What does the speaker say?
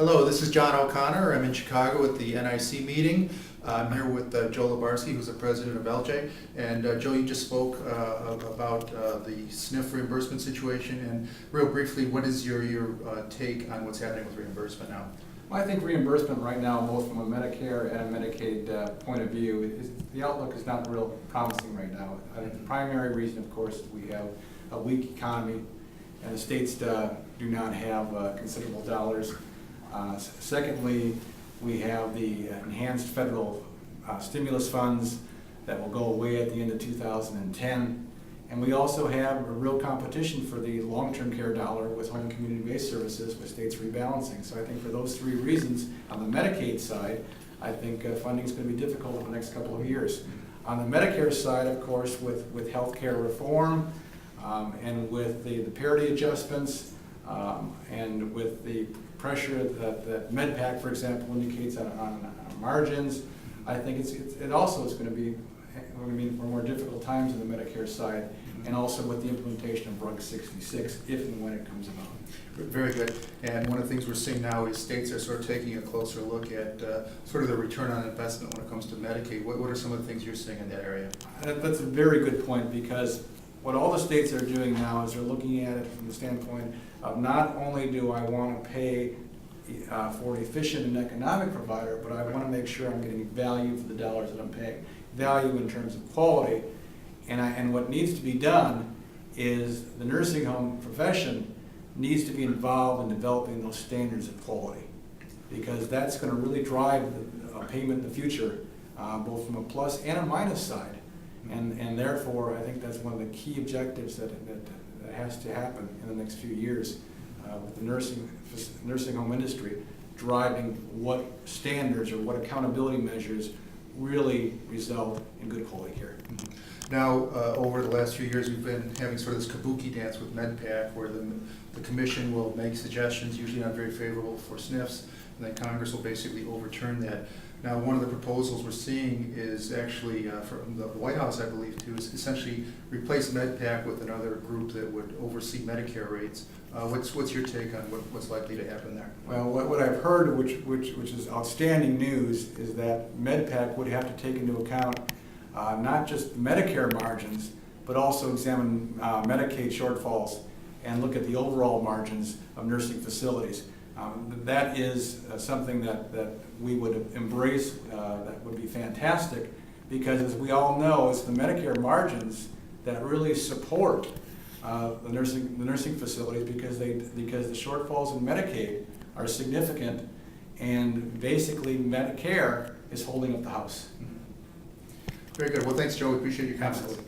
Hello, this is John O'Connor. I'm in Chicago at the NIC meeting. I'm here with Joe Lubarsky, who's the president of Eljay. And Joe, you just spoke about the SNF reimbursement situation. And real briefly, what is your take on what's happening with reimbursement now? Well, I think reimbursement right now, both from a Medicare and a Medicaid point of view, the outlook is not real promising right now. I think the primary reason, of course, is we have a weak economy and the states do not have considerable dollars. Secondly, we have the enhanced federal stimulus funds that will go away at the end of 2010. And we also have a real competition for the long-term care dollar with home and community-based services with states rebalancing. So I think for those three reasons, on the Medicaid side, I think funding is going to be difficult in the next couple of years. On the Medicare side, of course, with health care reform and with the parity adjustments and with the pressure that MedPAC, for example, indicates on margins, I think it also is going to be for more difficult times on the Medicare side, and also with the implementation of Rug 66, if and when it comes about. Very good. And one of the things we're seeing now is states are sort of taking a closer look at sort of the return on investment when it comes to Medicaid. What are some of the things you're seeing in that area? That's a very good point, because what all the states are doing now is they're looking at it from the standpoint of not only do I want to pay for an efficient and economic provider, but I want to make sure I'm getting value for the dollars that I'm paying. Value in terms of quality. And what needs to be done is the nursing home profession needs to be involved in developing those standards of quality, because that's going to really drive a payment in the future, both from a plus and a minus side. And therefore, I think that's one of the key objectives that has to happen in the next few years with the nursing home industry, driving what standards or what accountability measures really result in good quality care. Now, over the last few years, we've been having sort of this kabuki dance with MedPAC, where the commission will make suggestions, usually not very favorable for SNFs, and then Congress will basically overturn that. Now, one of the proposals we're seeing is actually from the White House, I believe, to essentially replace MedPAC with another group that would oversee Medicare rates. What's your take on what's likely to happen there? Well, what I've heard, which is outstanding news, is that MedPAC would have to take into account not just Medicare margins, but also examine Medicaid shortfalls and look at the overall margins of nursing facilities. That is something that we would embrace. That would be fantastic, because as we all know, it's the Medicare margins that really support the nursing facilities, because the shortfalls in Medicaid are significant, and basically Medicare is holding up the house. Very good. Well, thanks, Joe. We appreciate your comments. Absolutely.